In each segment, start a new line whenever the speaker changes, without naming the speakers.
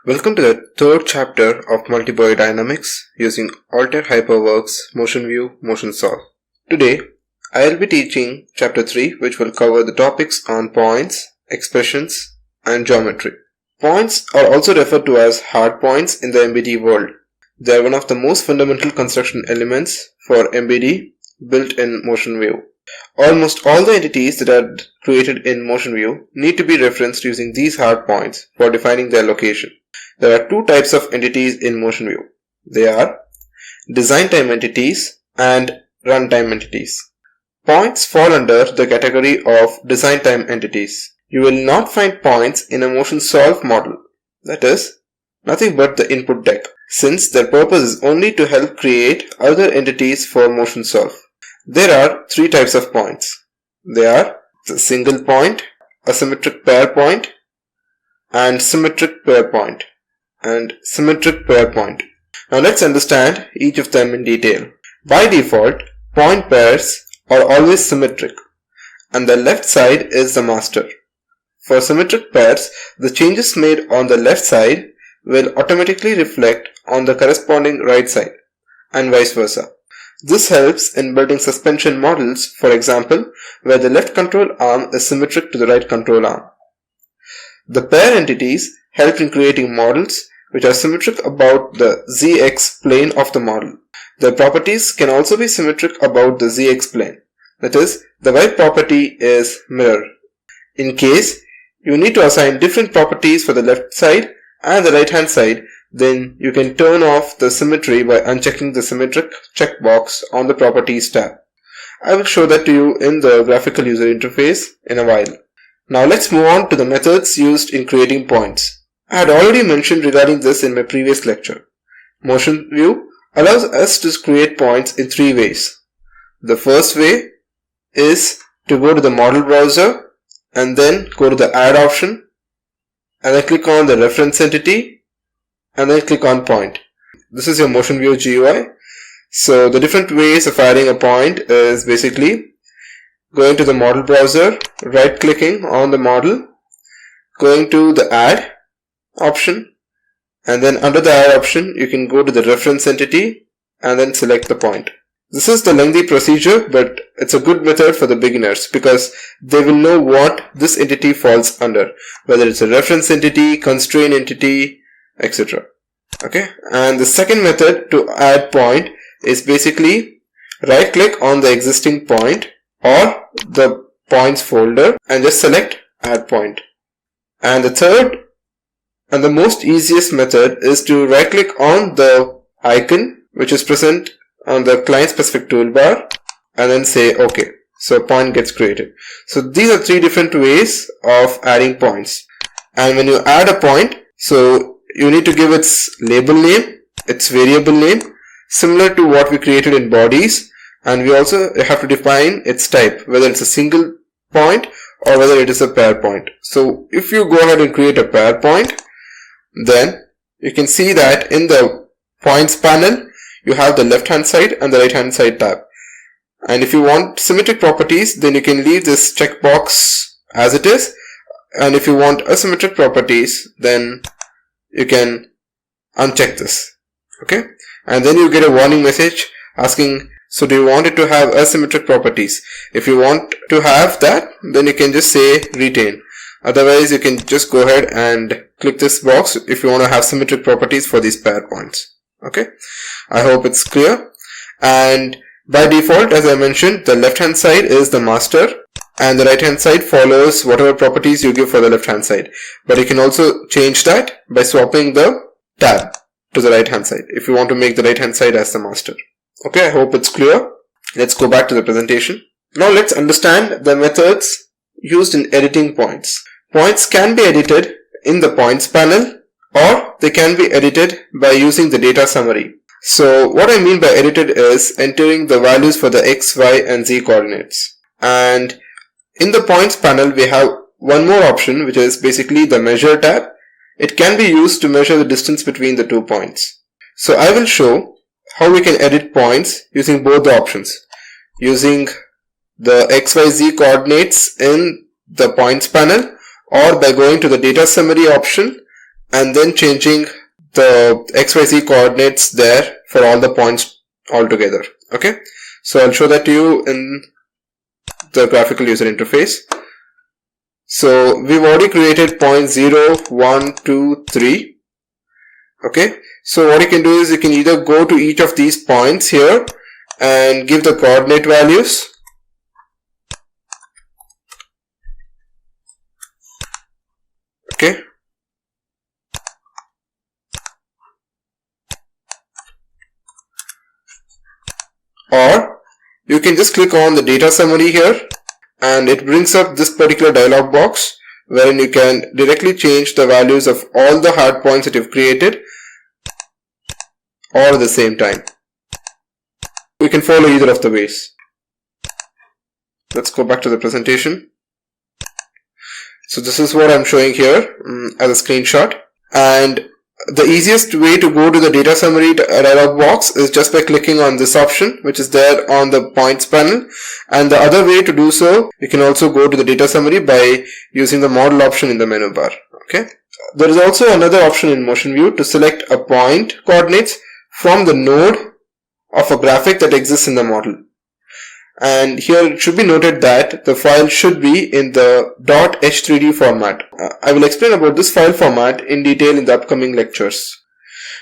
Welcome to the third chapter of Multibody dynamics using Alter Hyperworks, Motionview, Motionsolve. Today, I will be teaching chapter 3, which will cover the topics on points, expressions, and geometry. Points are also referred to as hard points in the MBD world. They are one of the most fundamental construction elements for MBD built in Motionview. Almost all the entities that are created in Motionview need to be referenced using these hard points for defining their location. There are two types of entities in Motionview. They are design time entities and runtime entities. Points fall under the category of design time entities. You will not find points in a Motionsolve model, that is, nothing but the input deck, since their purpose is only to help create other entities for Motionsolve. There are three types of points. They are a single point, a symmetric pair point, and symmetric pair point, and symmetric pair point. Now let's understand each of them in detail. By default, point pairs are always symmetric, and the left side is the master. For symmetric pairs, the changes made on the left side will automatically reflect on the corresponding right side, and vice versa. This helps in building suspension models, for example, where the left control arm is symmetric to the right control arm. The pair entities help in creating models which are symmetric about the ZX plane of the model. Their properties can also be symmetric about the ZX plane. That is, the y property is mirror. In case you need to assign different properties for the left side and the right hand side, then you can turn off the symmetry by unchecking the symmetric checkbox on the properties tab. I will show that to you in the graphical user interface in a while. Now let's move on to the methods used in creating points. I had already mentioned regarding this in my previous lecture. Motionview allows us to create points in three ways. The first way is to go to the model browser and then go to the add option and then click on the reference entity and then click on point. This is your Motionview GUI. So the different ways of adding a point is basically going to the model browser, right clicking on the model, going to the add option, and then under the add option you can go to the reference entity and then select the point. This is the lengthy procedure, but it's a good method for the beginners because they will know what this entity falls under, whether it's a reference entity, constraint entity, etc. Okay, and the second method to add point is basically right click on the existing point or the points folder and just select add point. And the third and the most easiest method is to right click on the icon which is present on the client specific toolbar and then say OK. So a point gets created. So these are three different ways of adding points. And when you add a point, so you need to give its label name, its variable name, similar to what we created in bodies, and we also have to define its type, whether it's a single point or whether it is a pair point. So if you go ahead and create a pair point, then you can see that in the points panel you have the left hand side and the right hand side tab. And if you want symmetric properties, then you can leave this checkbox as it is, and if you want asymmetric properties, then you can uncheck this. Okay, and then you get a warning message asking, so do you want it to have asymmetric properties? If you want to have that, then you can just say retain. Otherwise you can just go ahead and click this box if you want to have symmetric properties for these pair points. Okay, I hope it's clear. And by default, as I mentioned, the left hand side is the master and the right hand side follows whatever properties you give for the left hand side. But you can also change that by swapping the tab to the right hand side if you want to make the right hand side as the master. Okay, I hope it's clear. Let's go back to the presentation. Now let's understand the methods used in editing points. Points can be edited in the points panel or they can be edited by using the data summary. So what I mean by edited is entering the values for the x, y and z coordinates. And in the points panel we have one more option, which is basically the measure tab. It can be used to measure the distance between the 2 points. So I will show how we can edit points using both the options, using the XYZ coordinates in the points panel or by going to the data summary option and then changing the XYZ coordinates there for all the points altogether. Okay, so I'll show that to you in the graphical user interface. So we've already created points 0, 1, 2, 3. Okay, so what you can do is you can either go to each of these points here and give the coordinate values. Okay, or you can just click on the data summary here, and it brings up this particular dialog box wherein you can directly change the values of all the hard points that you've created all at the same time. We can follow either of the ways. Let's go back to the presentation. So this is what I'm showing here as a screenshot, and the easiest way to go to the data summary dialog box is just by clicking on this option which is there on the points panel, and the other way to do so, you can also go to the data summary by using the model option in the menu bar. Okay, there is also another option in Motionview to select a point coordinates from the node of a graphic that exists in the model. And here it should be noted that the file should be in the .h3d format. I will explain about this file format in detail in the upcoming lectures.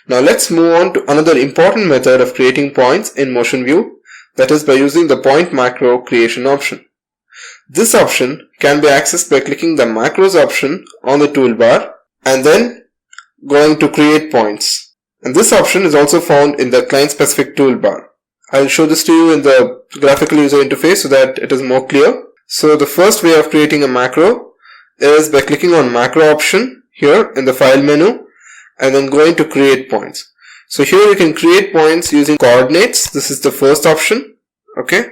Now let's move on to another important method of creating points in Motionview, that is by using the point macro creation option. This option can be accessed by clicking the macros option on the toolbar and then going to create points. And this option is also found in the client specific toolbar. I'll show this to you in the graphical user interface so that it is more clear. So the first way of creating a macro is by clicking on macro option here in the file menu and then going to create points. So here you can create points using coordinates. This is the first option. Okay,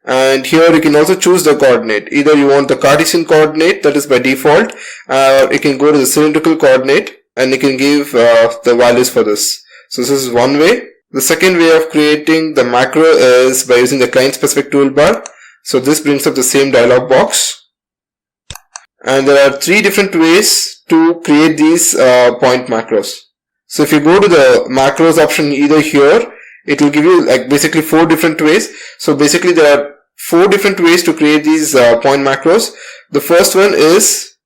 and here you can also choose the coordinate. Either you want the Cartesian coordinate, that is by default, or you can go to the cylindrical coordinate and you can give the values for this. So this is one way. The second way of creating the macro is by using the client specific toolbar. So this brings up the same dialog box. And there are three different ways to create these point macros. So if you go to the macros option either here, it will give you like basically 4 different ways. So basically there are 4 different ways to create these point macros. The first one is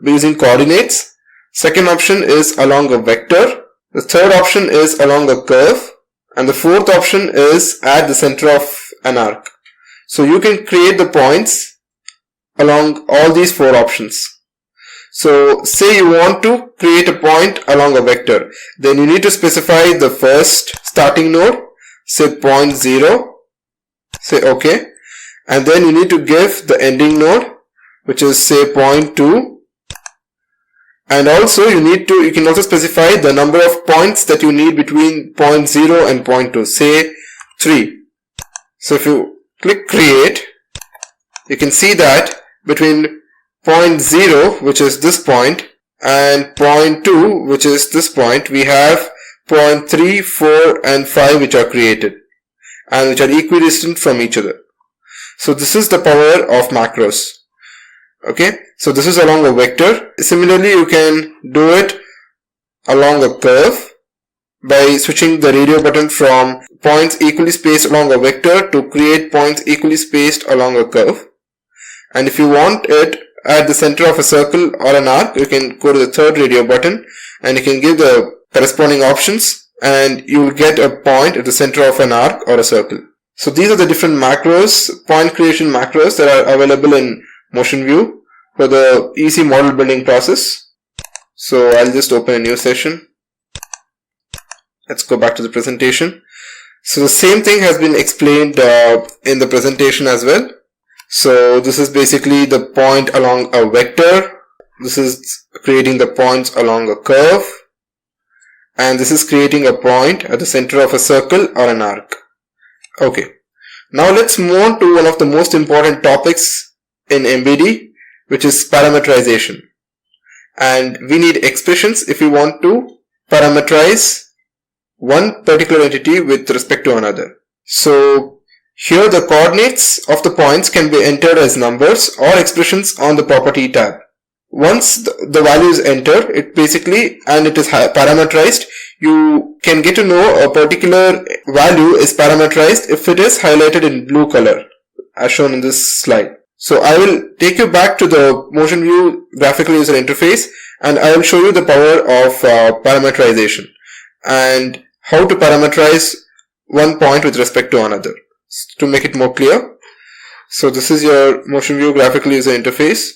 using coordinates. Second option is along a vector. The third option is along a curve. And the fourth option is at the center of an arc. So you can create the points along all these 4 options. So say you want to create a point along a vector, then you need to specify the first starting node, say point 0, say OK, and then you need to give the ending node, which is say point 2. And also you can also specify the number of points that you need between point 0 and point 2, say 3. So if you click create, you can see that between point 0, which is this point, and point 2, which is this point, we have point 3, 4 and 5 which are created and which are equidistant from each other. So this is the power of macros. Okay, so this is along a vector. Similarly, you can do it along a curve by switching the radio button from points equally spaced along a vector to create points equally spaced along a curve. And if you want it at the center of a circle or an arc, you can go to the third radio button and you can give the corresponding options and you will get a point at the center of an arc or a circle. So these are the different macros, point creation macros that are available in Motionview for the easy model building process. So I'll just open a new session. Let's go back to the presentation. So the same thing has been explained in the presentation as well. So this is basically the point along a vector. This is creating the points along a curve. And this is creating a point at the center of a circle or an arc. Okay. Now let's move on to one of the most important topics in MBD, which is parameterization. And we need expressions if we want to parameterize one particular entity with respect to another. So here the coordinates of the points can be entered as numbers or expressions on the property tab. once the value is entered, it basically, and it is parameterized, you can get to know a particular value is parameterized if it is highlighted in blue color, as shown in this slide. So I will take you back to the Motionview graphical user interface, and I will show you the power of parameterization and how to parameterize one point with respect to another to make it more clear. So this is your Motionview graphical user interface.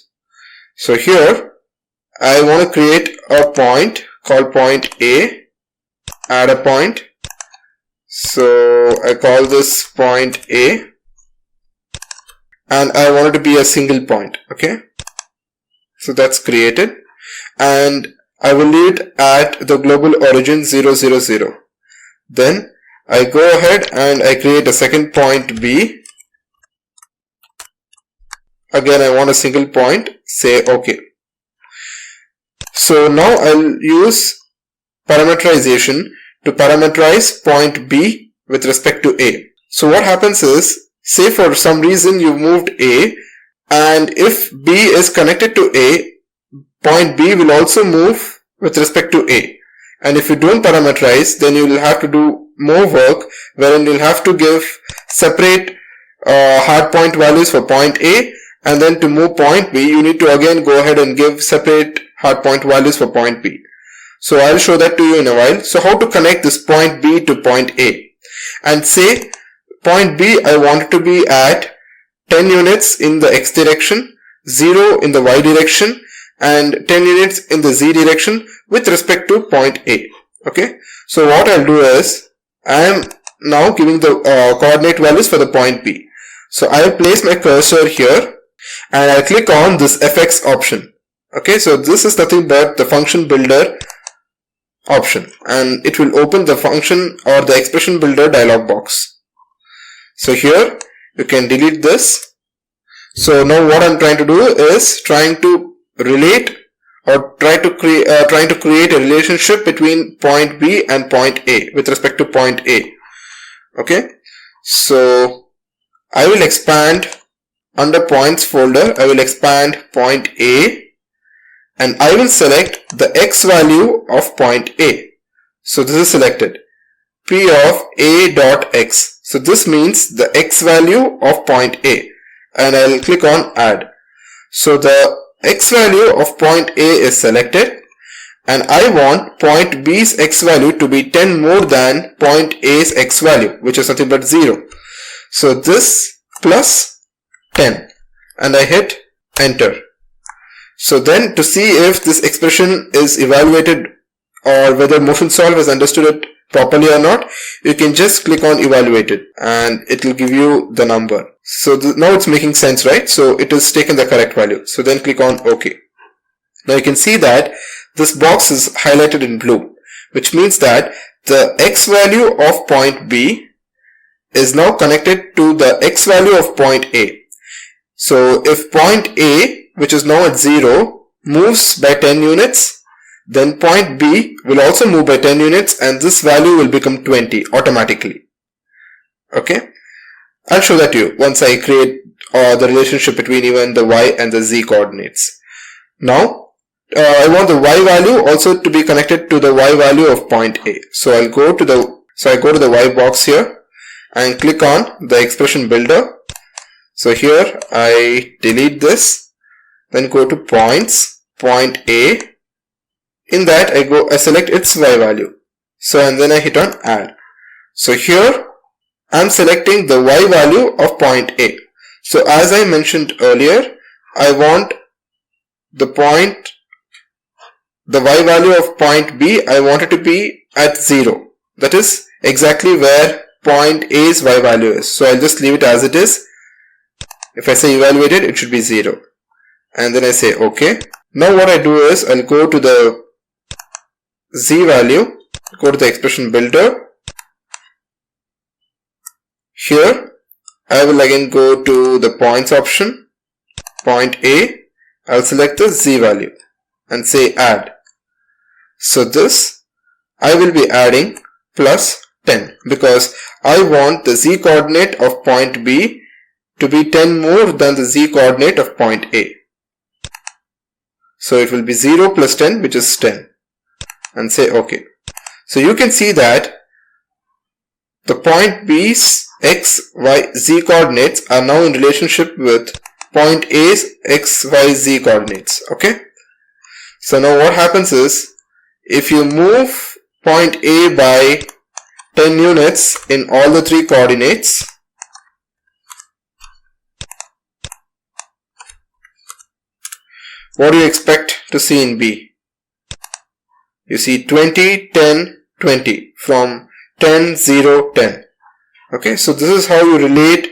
So here I want to create a point called point A, add a point. So I call this point A, and I want it to be a single point. Okay, so that's created, and I will leave it at the global origin 0, 0, 0. Then I go ahead and I create a second point B. Again, I want a single point, say OK. So now I'll use parameterization to parameterize point B with respect to A. So what happens is, say for some reason you moved A, and if B is connected to A, point B will also move with respect to A. And if you don't parameterize, then you will have to do more work, wherein you'll have to give separate hard point values for point A, and then to move point B, you need to again go ahead and give separate hard point values for point B. So I'll show that to you in a while. So how to connect this point B to point A, and say point B I want it to be at 10 units in the X direction, 0 in the Y direction, and 10 units in the Z direction with respect to point A. Okay, so what I'll do is, I am now giving the coordinate values for the point B. So I'll place my cursor here and I'll click on this FX option. Okay, so this is nothing but the function builder option, and it will open the function or the expression builder dialog box. So here you can delete this. So now what I'm trying to do is trying to relate or trying to create a relationship between point B and point A with respect to point A. Okay, so I will expand under points folder, I will expand point A, and I will select the X value of point A. So this is selected, P of A dot X. So this means the X value of point A, and I will click on add. So the X value of point A is selected, and I want point B's X value to be 10 more than point A's X value, which is nothing but 0. So this plus 10, and I hit enter. So then to see if this expression is evaluated or whether Motionsolve has understood it properly or not, you can just click on evaluated and it will give you the number. So now it's making sense, right? So it has taken the correct value. So then click on OK. Now you can see that this box is highlighted in blue, which means that the X value of point B is now connected to the X value of point A. So if point A, which is now at 0, moves by 10 units, then point B will also move by 10 units, and this value will become 20 automatically. Okay, I'll show that to you once I create the relationship between even the Y and the Z coordinates. Now I want the Y value also to be connected to the Y value of point A. So I go to the Y box here and click on the expression builder. So here I delete this, then go to points, point A. In that I select its Y value. So and then I hit on add. So here I'm selecting the Y value of point A. So as I mentioned earlier, I want the Y value of point B, I want it to be at 0. That is exactly where point A's Y value is. So I'll just leave it as it is. If I say evaluated, it should be 0. And then I say OK. Now what I do is I'll go to the Z value, go to the expression builder. Here I will again go to the points option, point A. I'll select the Z value and say add. So this I will be adding plus 10 because I want the Z coordinate of point B to be 10 more than the Z coordinate of point A. So it will be 0 plus 10, which is 10, and say OK. So you can see that the point B's x, y, z coordinates are now in relationship with point A's x, y, z coordinates. Okay. So now what happens is, if you move point A by 10 units in all the three coordinates, what do you expect to see in B? You see 20, 10, 20 from 10, 0, 10. Okay, so this is how you relate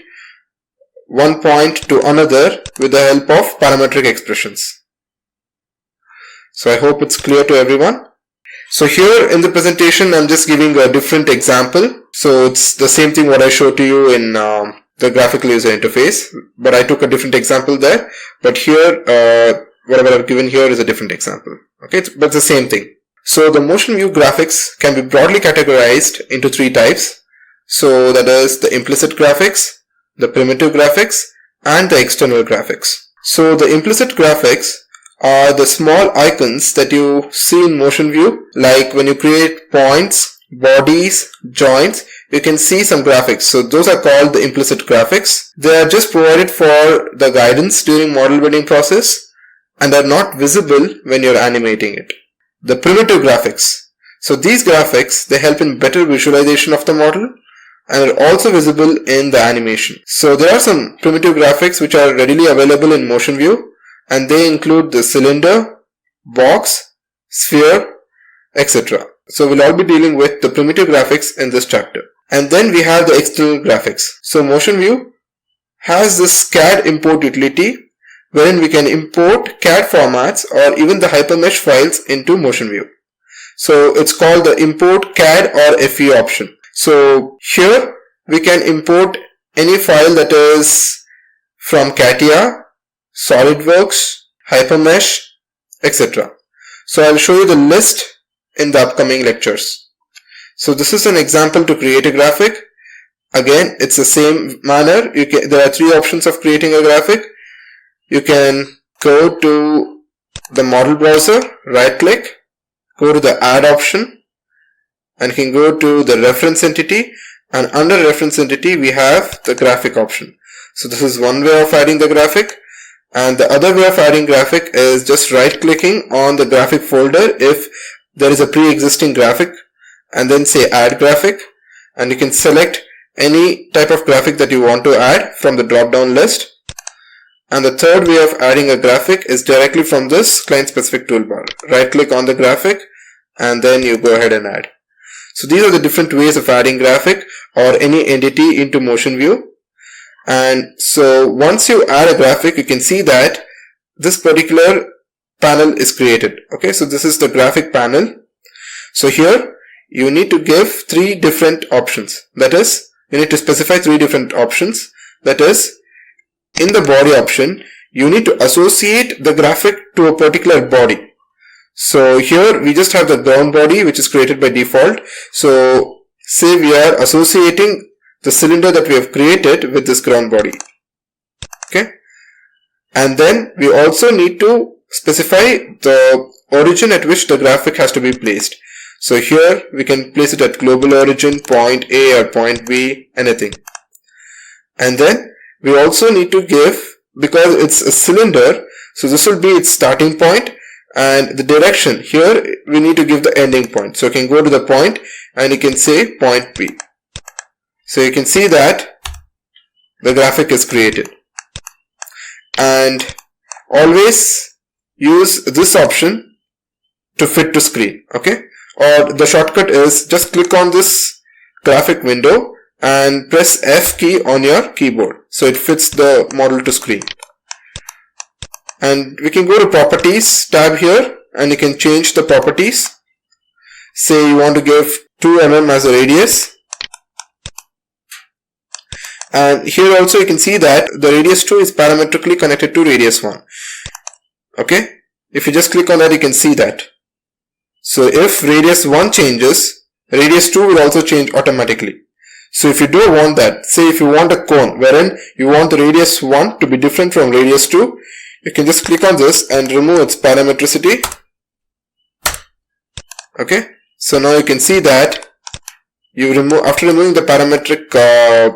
one point to another with the help of parametric expressions. So I hope it's clear to everyone. So here in the presentation, I'm just giving a different example. So it's the same thing what I showed to you in the graphical user interface, but I took a different example there. But here, whatever I've given here is a different example. Okay, but it's the same thing. So the motion view graphics can be broadly categorized into three types. So that is the implicit graphics, the primitive graphics, and the external graphics. So the implicit graphics are the small icons that you see in motion view, like when you create points, bodies, joints, you can see some graphics. So those are called the implicit graphics. They are just provided for the guidance during model building process and are not visible when you're animating it. The primitive graphics. So these graphics, they help in better visualization of the model and are also visible in the animation. So there are some primitive graphics which are readily available in motion view, and they include the cylinder, box, sphere, etc. So we'll all be dealing with the primitive graphics in this chapter. And then we have the external graphics. So motion view has this CAD import utility wherein we can import CAD formats or even the hypermesh files into motion view. So it's called the import CAD or FE option. So here we can import any file that is from CATIA, SolidWorks, Hypermesh, etc. So I'll show you the list in the upcoming lectures. So this is an example to create a graphic. Again, it's the same manner. There are three options of creating a graphic. You can go to the model browser, right click, go to the add option, and you can go to the reference entity, and under reference entity we have the graphic option. So this is one way of adding the graphic, and the other way of adding graphic is just right clicking on the graphic folder if there is a pre-existing graphic, and then say add graphic, and you can select any type of graphic that you want to add from the drop down list. And the third way of adding a graphic is directly from this client specific toolbar. Right click on the graphic and then you go ahead and add. So these are the different ways of adding graphic or any entity into motion view. And so once you add a graphic, you can see that this particular panel is created. Okay, so this is the graphic panel. So here you need to give three different options. That is, you need to specify three different options. That is, in the body option, you need to associate the graphic to a particular body. So here we just have the ground body which is created by default. So say we are associating the cylinder that we have created with this ground body. Okay. And then we also need to specify the origin at which the graphic has to be placed. So here we can place it at global origin, point A or point B, anything. And then we also need to give, because it's a cylinder, so this will be its starting point, and the direction here we need to give the ending point. So you can go to the point and you can say point B. So you can see that the graphic is created. And always use this option to fit to screen. Okay, or the shortcut is just click on this graphic window and press F key on your keyboard, so it fits the model to screen. And we can go to properties tab here and you can change the properties. Say you want to give 2 mm as a radius, and here also you can see that the radius 2 is parametrically connected to radius 1. Okay, if you just click on that, you can see that. So if radius 1 changes, radius 2 will also change automatically. So if you don't want that, say if you want a cone wherein you want the radius 1 to be different from radius 2, you can just click on this and remove its parametricity. Okay, so now you can see that after removing the parametric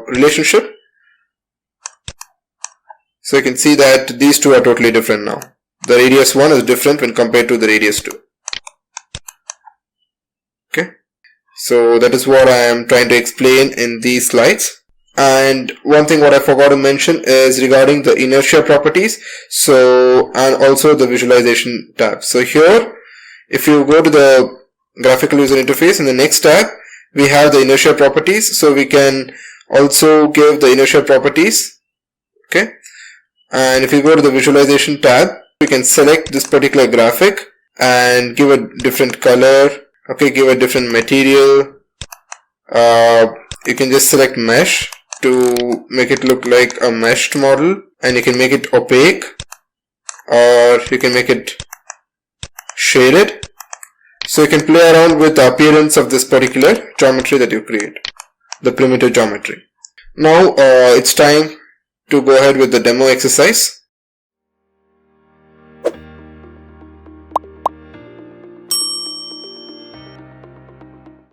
relationship, so you can see that these two are totally different now. The radius 1 is different when compared to the radius 2. Okay, so that is what I am trying to explain in these slides. And one thing what I forgot to mention is regarding the inertia properties, and also the visualization tab. So here, if you go to the graphical user interface, in the next tab we have the inertia properties, so we can also give the inertia properties. Okay, and if you go to the visualization tab, we can select this particular graphic and give a different color. Okay, give a different material. You can just select mesh to make it look like a meshed model, and you can make it opaque, or you can make it shaded. So you can play around with the appearance of this particular geometry that you create, the primitive geometry. Now it's time to go ahead with the demo exercise.